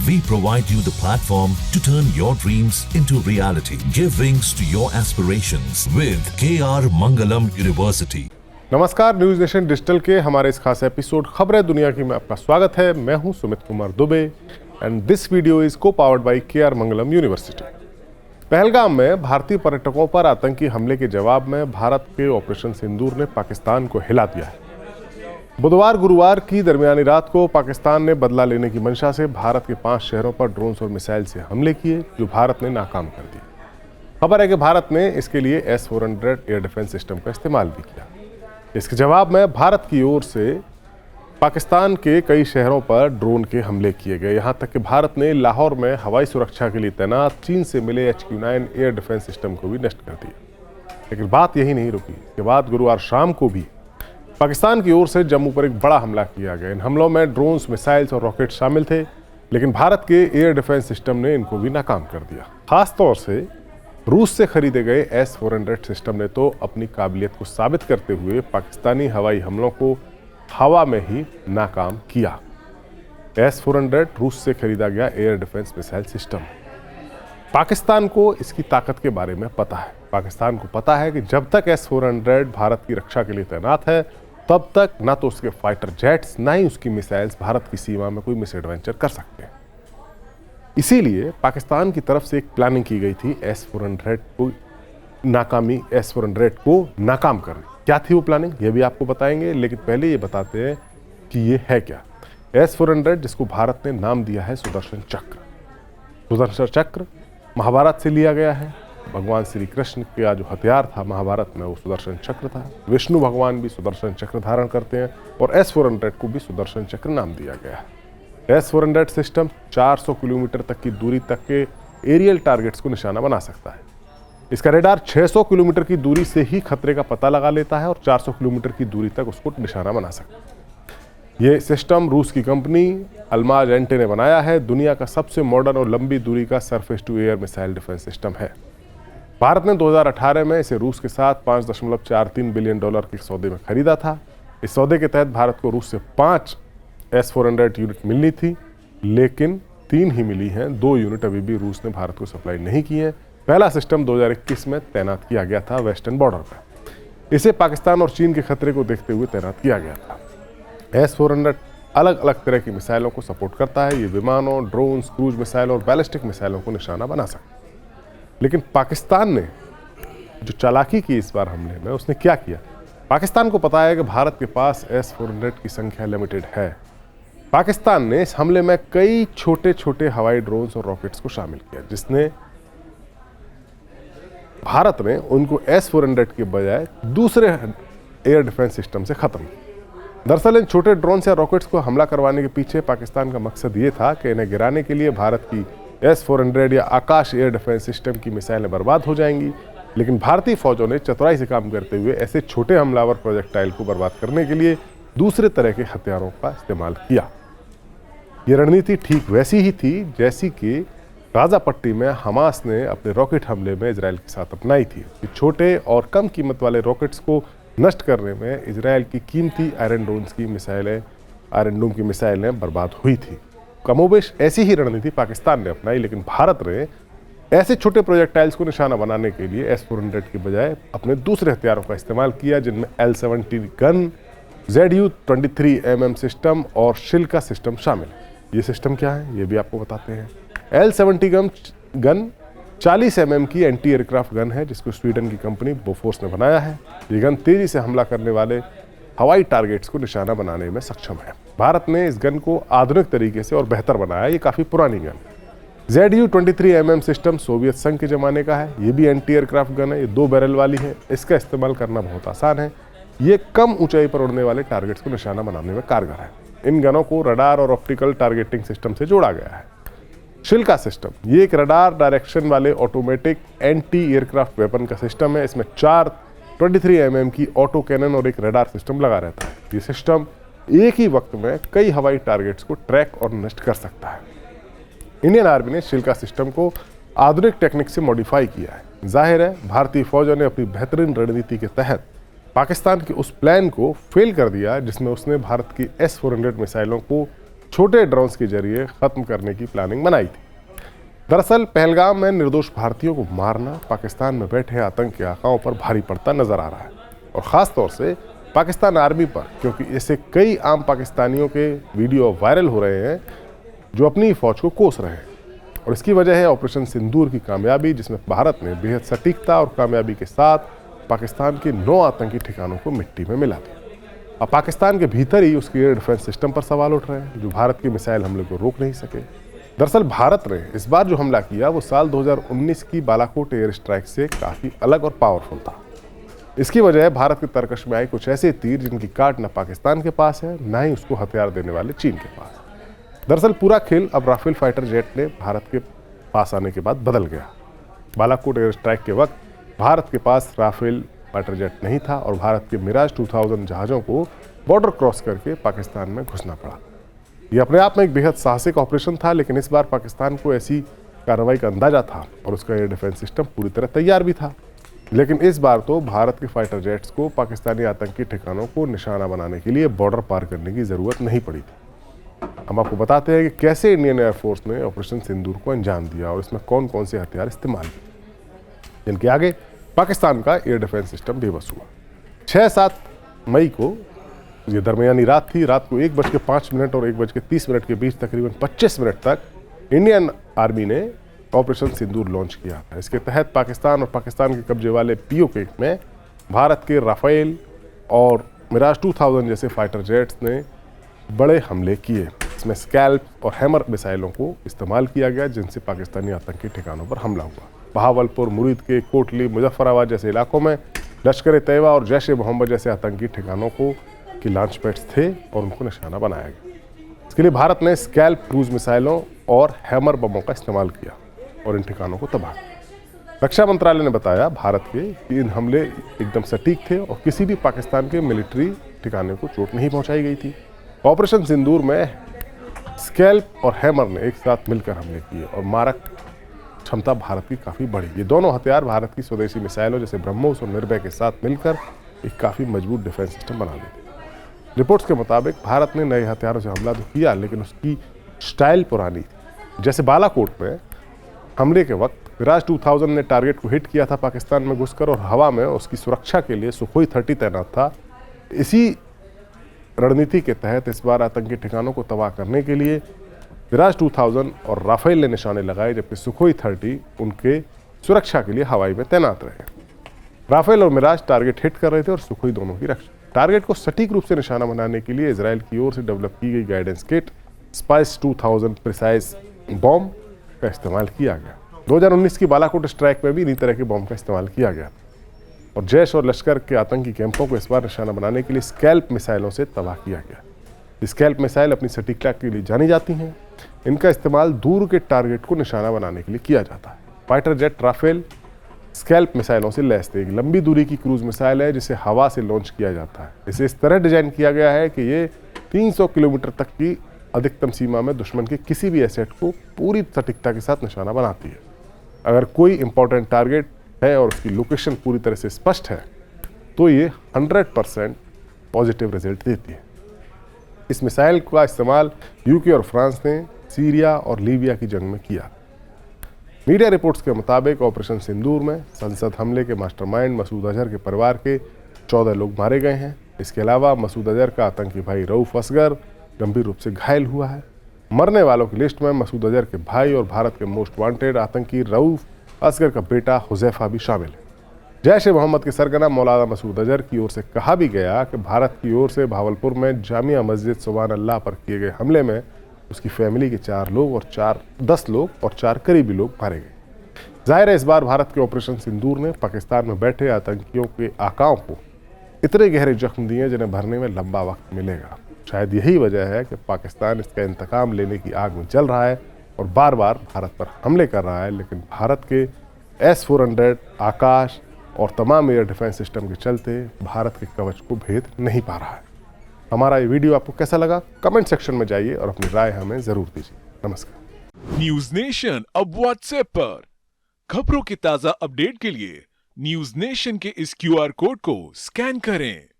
We provide you the platform to turn your dreams into reality. Give wings to your aspirations with KR Mangalam University. नमस्कार, news nation digital के हमारे इस खास episode खबरें दुनिया की में आपका स्वागत है। मैं हूं Sumit Kumar Dubey and this video is co powered by KR Mangalam university. Pahalgam में भारतीय पर्यटकों पर आतंकी हमले के जवाब में भारत के ऑपरेशन सिंदूर ने पाकिस्तान को हिला दिया है। बुधवार गुरुवार की दरमियानी रात को पाकिस्तान ने बदला लेने की मंशा से भारत के 5 शहरों पर ड्रोन्स और मिसाइल से हमले किए, जो भारत ने नाकाम कर दिए। खबर है कि भारत ने इसके लिए S-400 एयर डिफेंस सिस्टम का इस्तेमाल भी किया। इसके जवाब में भारत की ओर से पाकिस्तान के कई शहरों पर ड्रोन के हमले किए गए। यहां तक कि भारत ने लाहौर में हवाई सुरक्षा के लिए तैनात चीन से मिले HQ-9 एयर डिफेंस सिस्टम को भी नष्ट कर दिया। लेकिन बात यही नहीं रुकी। इसके बाद गुरुवार शाम को भी पाकिस्तान की ओर से जम्मू पर एक बड़ा हमला किया गया। इन हमलों में ड्रोन्स, मिसाइल्स और रॉकेट शामिल थे, लेकिन भारत के एयर डिफेंस सिस्टम ने इनको भी नाकाम कर दिया। खासतौर से रूस से खरीदे गए S-400 सिस्टम ने तो अपनी काबिलियत को साबित करते हुए पाकिस्तानी हवाई हमलों को हवा में ही नाकाम किया। S-400 रूस से खरीदा गया air defence missile system. Pakistan को इसकी ताकत के बारे में पता है। पाकिस्तान को पता है कि जब तक S-400 भारत की रक्षा के लिए तैनात है, तब तक ना तो उसके फाइटर जेट्स ना ही उसकी मिसाइल्स भारत की सीमा में कोई मिस एडवेंचर कर सकते हैं। इसीलिए पाकिस्तान की तरफ से एक प्लानिंग की गई थी S-400 को नाकाम करने। क्या थी वो प्लानिंग, ये भी आपको बताएंगे, लेकिन पहले ये बताते हैं कि ये है क्या। S-400 जिसको भारत ने नाम दिया है सुदर्शन चक्र। सुदर्शन चक्र महाभारत से लिया गया है। भगवान श्री कृष्ण का जो हथियार था महाभारत में, वो सुदर्शन चक्र था। विष्णु भगवान भी सुदर्शन चक्र धारण करते हैं और S-400 को भी सुदर्शन चक्र नाम दिया गया है। S-400 सिस्टम 400 किलोमीटर तक की दूरी तक के एरियल टारगेट्स को निशाना बना सकता है। इसका रेडार 600 किलोमीटर की दूरी से ही खतरे का पता लगा लेता है और 400 किलोमीटर की दूरी तक उसको निशाना बना सकता है। ये सिस्टम रूस की कंपनी अल्माज एंटे ने बनाया है। दुनिया का सबसे मॉडर्न और लंबी दूरी का surface to air missile defence system है। भारत ने 2018 में इसे रूस के साथ $5.43 बिलियन के सौदे में खरीदा था। इस सौदे के तहत भारत को रूस से 5 S-400 यूनिट मिलनी थी, लेकिन 3 ही मिली हैं। 2 यूनिट अभी भी रूस ने भारत को सप्लाई नहीं की है। पहला सिस्टम 2021 में तैनात किया गया था वेस्टर्न बॉर्डर पर। इसे पाकिस्तान और चीन के खतरे को देखते हुए तैनात किया गया था। S-400 अलग अलग तरह की मिसाइलों को सपोर्ट करता है। ये विमानों, ड्रोन्स, क्रूज मिसाइल और बैलिस्टिक मिसाइलों को निशाना बना सकता है। लेकिन पाकिस्तान ने जो चालाकी की इस बार हमले में, उसने क्या किया? पाकिस्तान को पता है कि भारत के पास S-400 की संख्या लिमिटेड है। पाकिस्तान ने इस हमले में कई छोटे छोटे हवाई ड्रोन्स और रॉकेट्स को शामिल किया, जिसने भारत ने उनको S-400 के बजाय दूसरे एयर डिफेंस सिस्टम से खत्म किया। दरअसल इन छोटे ड्रोन्स या रॉकेट्स को हमला करवाने के पीछे पाकिस्तान का मकसद ये था कि इन्हें गिराने के लिए भारत की S-400 या आकाश एयर डिफेंस सिस्टम की मिसाइलें बर्बाद हो जाएंगी। लेकिन भारतीय फौजों ने चतुराई से काम करते हुए ऐसे छोटे हमलावर प्रोजेक्टाइल को बर्बाद करने के लिए दूसरे तरह के हथियारों का इस्तेमाल किया। ये रणनीति ठीक वैसी ही थी जैसी कि गाजा पट्टी में हमास ने अपने रॉकेट हमले में इजराइल के साथ अपनाई थी। छोटे और कम कीमत वाले रॉकेट्स को नष्ट करने में इजराइल की कीमती आयरन डोम की मिसाइलें बर्बाद हुई थी। कमोबेश ऐसी ही रणनीति पाकिस्तान ने अपनाई, लेकिन भारत ने ऐसे छोटे प्रोजेक्टाइल्स को निशाना बनाने के लिए S-400 के बजाय अपने दूसरे हथियारों का इस्तेमाल किया, जिनमें L-70 गन, ZU-23mm सिस्टम और शिल्का सिस्टम शामिल है। ये सिस्टम क्या है, ये भी आपको बताते हैं। L-70 गन 40 mm की एंटी एयरक्राफ्ट गन है, जिसको स्वीडन की कंपनी बोफोर्स ने बनाया है। ये गन तेजी से हमला करने वाले हवाई टारगेट्स को निशाना बनाने में सक्षम है। भारत ने इस गन को आधुनिक तरीके से और बेहतर बनाया। ये काफ़ी पुरानी गन है। ZU-23mm सिस्टम सोवियत संघ के ज़माने का है। ये भी एंटी एयरक्राफ्ट गन है। ये 2 बैरल वाली है। इसका इस्तेमाल करना बहुत आसान है। ये कम ऊंचाई पर उड़ने वाले टारगेट्स को निशाना बनाने में कारगर है। इन गनों को रडार और ऑप्टिकल टारगेटिंग सिस्टम से जोड़ा गया है। शिल्का सिस्टम ये एक रडार डायरेक्शन वाले ऑटोमेटिक एंटी एयरक्राफ्ट वेपन का सिस्टम है। इसमें 4 23mm की ऑटो कैनन और एक रडार सिस्टम लगा रहता है। ये सिस्टम एक ही वक्त में कई हवाई टारगेट्स को ट्रैक और नष्ट कर सकता है। इंडियन आर्मी ने शिल्का सिस्टम को आधुनिक टेक्निक से मॉडिफाई किया है। जाहिर है भारतीय फौजों ने अपनी बेहतरीन रणनीति के तहत पाकिस्तान के उस प्लान को फेल कर दिया जिसमें उसने भारत की S-400 मिसाइलों को छोटे ड्रोन्स के जरिए खत्म करने की प्लानिंग बनाई थी। दरअसल पहलगाम में निर्दोष भारतीयों को मारना पाकिस्तान में बैठे आतंकी आकाओं पर भारी पड़ता नजर आ रहा है, और ख़ास तौर से पाकिस्तान आर्मी पर, क्योंकि ऐसे कई आम पाकिस्तानियों के वीडियो वायरल हो रहे हैं जो अपनी फौज को कोस रहे हैं। और इसकी वजह है ऑपरेशन सिंदूर की कामयाबी, जिसमें भारत ने बेहद सटीकता और कामयाबी के साथ पाकिस्तान के 9 आतंकी ठिकानों को मिट्टी में मिला दिया। अब पाकिस्तान के भीतर ही उसके एयर डिफेंस सिस्टम पर सवाल उठ रहे हैं, जो भारत के मिसाइल हमले को रोक नहीं सके। दरअसल भारत ने इस बार जो हमला किया वो साल 2019 की बालाकोट एयर स्ट्राइक से काफ़ी अलग और पावरफुल था। इसकी वजह है भारत के तरकश में आए कुछ ऐसे तीर जिनकी काट न पाकिस्तान के पास है, न ही उसको हथियार देने वाले चीन के पास। दरअसल पूरा खेल अब राफेल फाइटर जेट ने भारत के पास आने के बाद बदल गया। बालाकोट एयर स्ट्राइक के वक्त भारत के पास राफेल फाइटर जेट नहीं था और भारत के मिराज 2000 जहाज़ों को बॉर्डर क्रॉस करके पाकिस्तान में घुसना पड़ा। यह अपने आप में एक बेहद साहसिक ऑपरेशन था, लेकिन इस बार पाकिस्तान को ऐसी कार्रवाई का अंदाजा था और उसका एयर डिफेंस सिस्टम पूरी तरह तैयार भी था। लेकिन इस बार तो भारत के फाइटर जेट्स को पाकिस्तानी आतंकी ठिकानों को निशाना बनाने के लिए बॉर्डर पार करने की ज़रूरत नहीं पड़ी थी। हम आपको बताते हैं कि कैसे इंडियन एयरफोर्स ने ऑपरेशन सिंदूर को अंजाम दिया और इसमें कौन कौन से हथियार इस्तेमाल किए, जिनके आगे पाकिस्तान का एयर डिफेंस सिस्टम बेबस हुआ। 6-7 मई को ये दरमियानी रात थी। रात को 1:05 और 1:30 के बीच तकरीबन 25 मिनट तक इंडियन आर्मी ने ऑपरेशन सिंदूर लॉन्च किया था। इसके तहत पाकिस्तान और पाकिस्तान के कब्जे वाले POK में भारत के राफेल और मिराज 2000 जैसे फाइटर जेट्स ने बड़े हमले किए। इसमें स्कैल्प और हैमर मिसाइलों को इस्तेमाल किया गया, जिनसे पाकिस्तानी आतंकी ठिकानों पर हमला हुआ। बहावलपुर, मुरीद के कोटली, मुजफ्फराबाद जैसे इलाकों में लश्कर-ए-तैयबा और जैश-ए-मोहम्मद जैसे आतंकी ठिकानों को की लॉन्च पैड्स थे और उनको निशाना बनाया गया। इसके लिए भारत ने स्कैल्प क्रूज मिसाइलों और हैमर बमों का इस्तेमाल किया और इन ठिकानों को तबाह किया। रक्षा मंत्रालय ने बताया भारत के कि इन हमले एकदम सटीक थे और किसी भी पाकिस्तान के मिलिट्री ठिकाने को चोट नहीं पहुंचाई गई थी। ऑपरेशन सिंदूर में स्कैल्प और हैमर ने एक साथ मिलकर हमले किए और मारक क्षमता भारत की काफ़ी बढ़ी। ये दोनों हथियार भारत की स्वदेशी मिसाइलों जैसे ब्रह्मोस और निर्भय के साथ मिलकर एक काफ़ी मजबूत डिफेंस सिस्टम बना लेते। रिपोर्ट्स के मुताबिक भारत ने नए हथियारों से हमला तो किया, लेकिन उसकी स्टाइल पुरानी थी। जैसे बालाकोट में हमले के वक्त मिराज 2000 ने टारगेट को हिट किया था पाकिस्तान में घुसकर, और हवा में उसकी सुरक्षा के लिए सुखोई 30 तैनात था। इसी रणनीति के तहत इस बार आतंकी ठिकानों को तबाह करने के लिए मिराज 2000 और राफेल ने निशाने लगाए, जबकि सुखोई 30 उनके सुरक्षा के लिए हवाई में तैनात रहे। राफेल और मिराज टारगेट हिट कर रहे थे और सुखोई दोनों की रक्षा। टारगेट को सटीक रूप से निशाना बनाने के लिए इजराइल की ओर से डेवलप की गई guidance kit spice 2000 precise bomb का इस्तेमाल किया गया। 2019 की बालाकोट स्ट्राइक में भी इन्हीं तरह के बॉम्ब का इस्तेमाल किया गया और जैश और लश्कर के आतंकी कैंपों को इस बार निशाना बनाने के लिए स्कैल्प मिसाइलों से तबाह किया गया। स्कैल्प मिसाइल अपनी सटीकता के लिए जानी जाती हैं। इनका इस्तेमाल दूर के टारगेट को निशाना बनाने के लिए किया जाता है। फाइटर जेट राफेल स्कैल्प मिसाइलों से लैस थे। एक लंबी दूरी की क्रूज मिसाइल है जिसे हवा से लॉन्च किया जाता है। इसे इस तरह डिजाइन किया गया है कि ये 300 किलोमीटर तक की अधिकतम सीमा में दुश्मन के किसी भी एसेट को पूरी सटीकता के साथ निशाना बनाती है। अगर कोई इंपॉर्टेंट टारगेट है और उसकी लोकेशन पूरी तरह से स्पष्ट है तो ये 100% पॉजिटिव रिजल्ट देती है। इस मिसाइल का इस्तेमाल UK और फ्रांस ने सीरिया और लीबिया की जंग में किया। मीडिया रिपोर्ट्स के मुताबिक ऑपरेशन सिंदूर में संसद हमले के मास्टरमाइंड मसूद अजहर के परिवार के 14 लोग मारे गए हैं। इसके अलावा मसूद अजहर का आतंकी भाई रऊफ असगर गंभीर रूप से घायल हुआ है। मरने वालों की लिस्ट में मसूद अजहर के भाई और भारत के मोस्ट वांटेड आतंकी रऊफ असगर का बेटा हुजैफा भी शामिल है। जैश-ए-मोहम्मद के सरगना मौलाना मसूद अजहर की ओर से कहा भी गया कि भारत की ओर से भावलपुर में जामिया मस्जिद सुभान अल्लाह पर किए गए हमले में उसकी फैमिली के 10 लोग और 4 करीबी लोग मारे गए। जाहिर है इस बार भारत के ऑपरेशन सिंदूर ने पाकिस्तान में बैठे आतंकियों के आकाओं को इतने गहरे जख्म दिए जिन्हें भरने में लंबा वक्त मिलेगा। शायद यही वजह है कि पाकिस्तान इसका इंतकाम लेने की आग में जल रहा है और बार बार भारत पर हमले कर रहा है, लेकिन भारत के S-400 आकाश और तमाम एयर डिफेंस सिस्टम के चलते भारत के कवच को भेद नहीं पा रहा है। हमारा ये वीडियो आपको कैसा लगा कमेंट सेक्शन में जाइए और अपनी राय हमें जरूर दीजिए। नमस्कार। न्यूज नेशन अब व्हाट्सएप पर खबरों के ताजा अपडेट के लिए न्यूज नेशन के इस QR कोड को स्कैन करें।